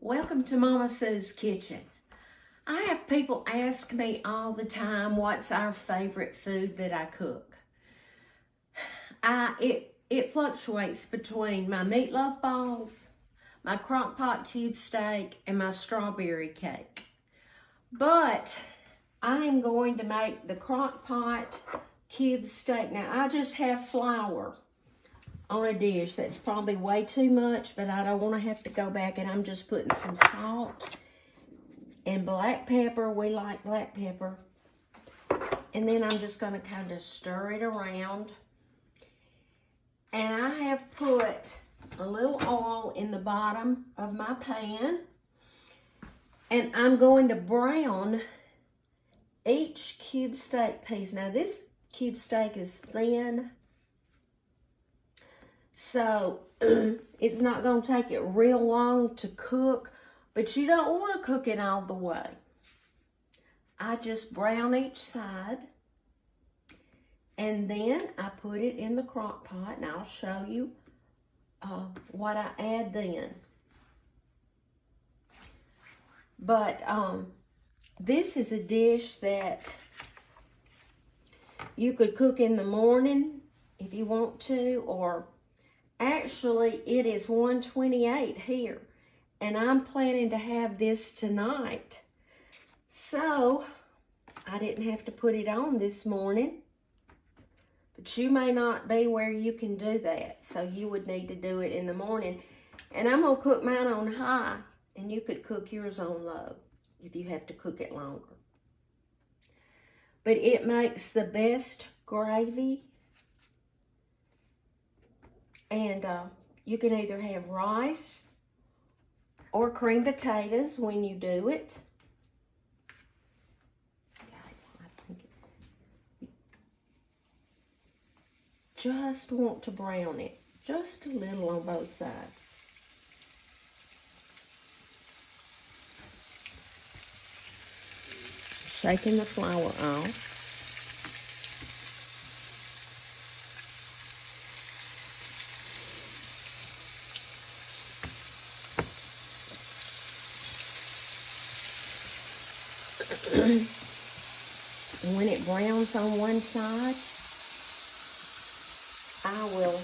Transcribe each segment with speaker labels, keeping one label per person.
Speaker 1: Welcome to Mama Sue's Kitchen. I have people ask me all the time what's our favorite food that I cook. It fluctuates between my meatloaf balls, my Crockpot cube steak, and my strawberry cake. But I am going to make the Crockpot cube steak. Now I just have flour on a dish. That's probably way too much, but I don't want to have to go back, and I'm just putting some salt and black pepper. We like black pepper. And then I'm just going to kind of stir it around. And I have put a little oil in the bottom of my pan. And I'm going to brown each cube steak piece. Now this cube steak is thin, so it's not going to take it real long to cook, but you don't want to cook it all the way. I just brown each side, and then I put it in the crock pot, and I'll show you what I add then. But this is a dish that you could cook in the morning if you want to, or actually, it is 1:28 here, and I'm planning to have this tonight. So, I didn't have to put it on this morning, but you may not be where you can do that, so you would need to do it in the morning. And I'm going to cook mine on high, and you could cook yours on low if you have to cook it longer. But it makes the best gravy. And you can either have rice or cream potatoes when you do it. Just want to brown it just a little on both sides. Shaking the flour off. And when it browns on one side, I will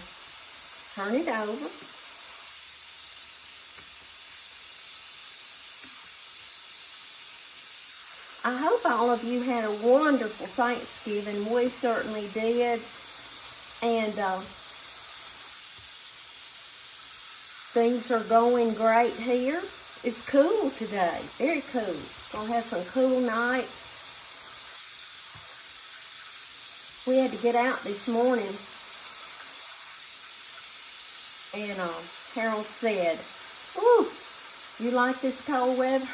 Speaker 1: turn it over. I hope all of you had a wonderful Thanksgiving. We certainly did. And things are going great here. It's cool today, very cool. Gonna have some cool nights. We had to get out this morning, and Harold said, "Ooh, you like this cold weather?"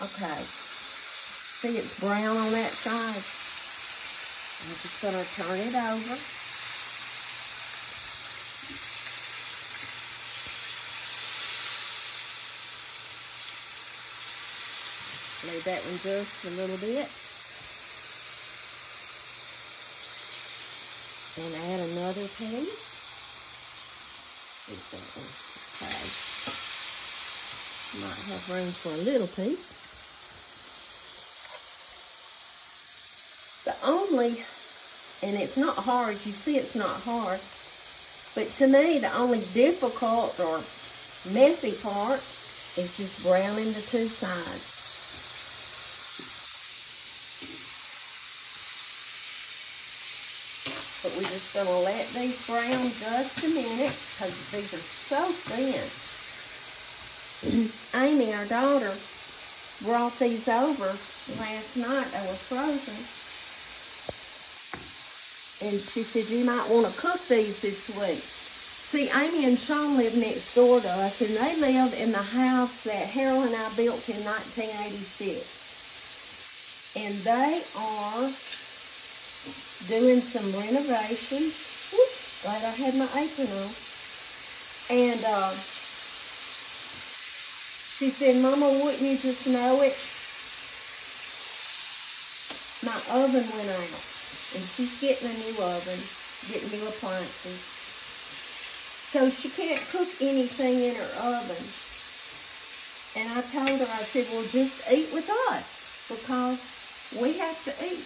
Speaker 1: Okay, see it's brown on that side. I'm just gonna turn it over. Leave that one just a little bit. And add another piece. Okay. Might have room for a little piece. The only, and it's not hard, you see it's not hard, but to me the only difficult or messy part is just browning the two sides. But we're just going to let these brown just a minute because these are so thin. Amy, our daughter, brought these over last night. They were frozen. And she said, you might want to cook these this week. See, Amy and Sean live next door to us, and they live in the house that Harold and I built in 1986. And they are doing some renovations. Whoops, glad I had my apron on. And she said, Mama, wouldn't you just know it? My oven went out. And she's getting a new oven, getting new appliances. So she can't cook anything in her oven. And I told her, I said, well, just eat with us because we have to eat.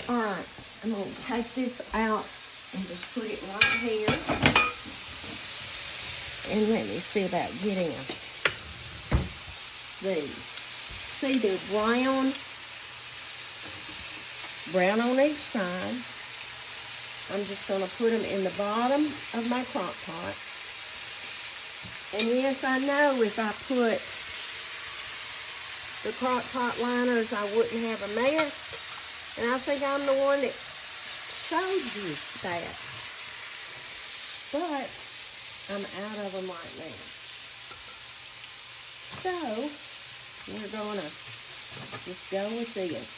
Speaker 1: All right, I'm going to take this out and just put it right here. And let me see about getting these. See, they're brown on each side. I'm just going to put them in the bottom of my crock pot. And yes, I know if I put the crock pot liners, I wouldn't have a mess. And I think I'm the one that showed you that. But I'm out of them right now. So, we're going to just go with this.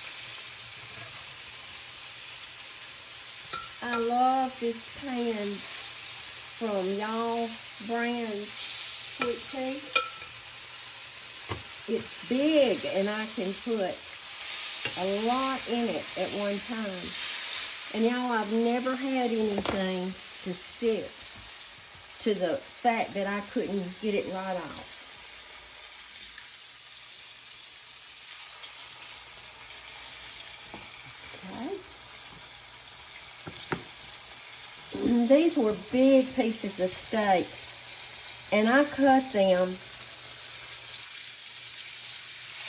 Speaker 1: I love this pan from Y'all brand Sweet Tea. It's big and I can put a lot in it at one time. And y'all, I've never had anything to stick to the fact that I couldn't get it right off. Okay. These were big pieces of steak, and I cut them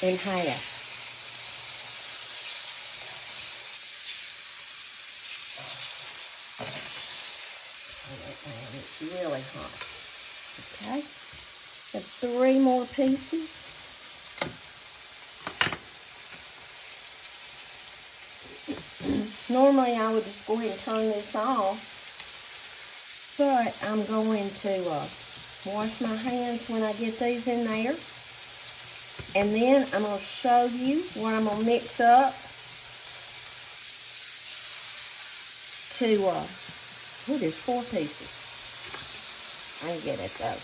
Speaker 1: in half. It's really hot. Okay. Have 3 more pieces. Normally I would just go ahead and turn this off, but I'm going to wash my hands when I get these in there. And then I'm going to show you what I'm going to mix up to, there's 4 pieces. I can get it though.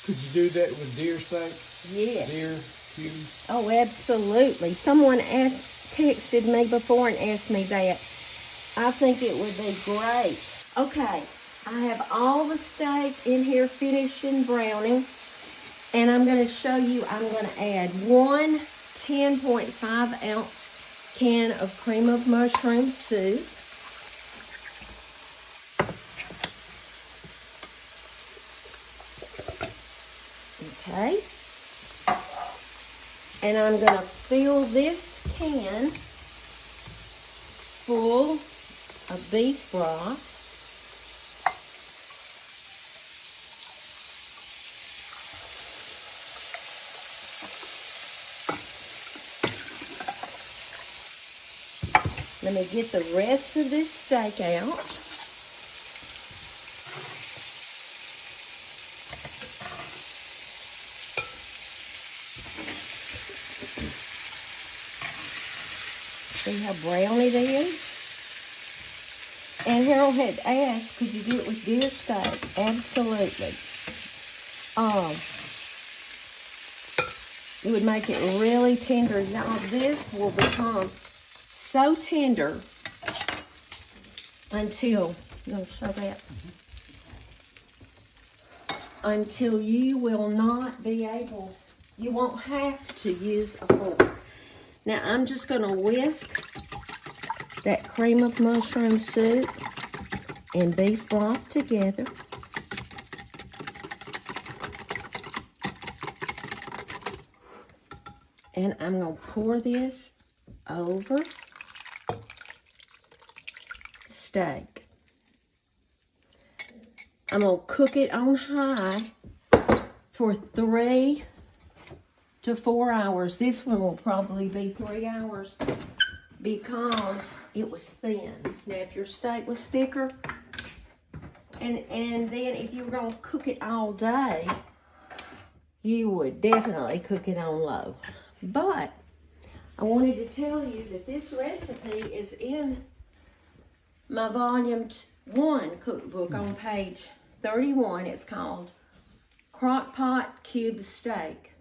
Speaker 2: Could you do that with deer steak?
Speaker 1: Yes.
Speaker 2: Deer, cubes?
Speaker 1: Oh, absolutely. Someone texted me before and asked me that. I think it would be great. Okay, I have all the steak in here finished and browning. And I'm going to show you, I'm going to add 1 10.5 ounce can of cream of mushroom soup. Okay. And I'm going to fill this can full of beef broth. Let me get the rest of this steak out. See how brown it is? And Harold had asked, could you do it with deer steak? Absolutely. It would make it really tender. Now this will become so tender until, you want to show that? Until you will not be able, you won't have to use a fork. Now I'm just going to whisk that cream of mushroom soup and beef broth together. And I'm going to pour this over the steak. I'm going to cook it on high for 3 to 4 hours. This one will probably be 3 hours because it was thin. Now, if your steak was thicker, and then if you were going to cook it all day, you would definitely cook it on low. But I wanted to tell you that this recipe is in my volume 1 cookbook on page 31. It's called Crockpot cube steak.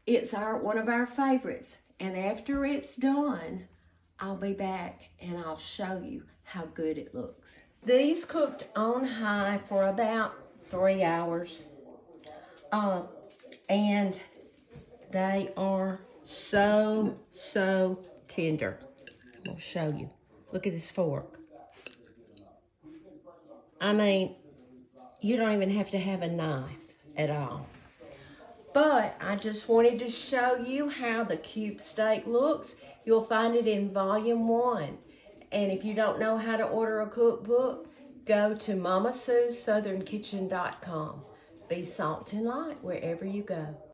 Speaker 1: It's one of our favorites. And after it's done, I'll be back and I'll show you how good it looks. These cooked on high for about 3 hours. And they are so tender. I'll show you. Look at this fork. I mean, you don't even have to have a knife at all. But I just wanted to show you how the cube steak looks. You'll find it in volume 1. And if you don't know how to order a cookbook, go to MamaSue'sSouthernKitchen.com. Be salt and light wherever you go.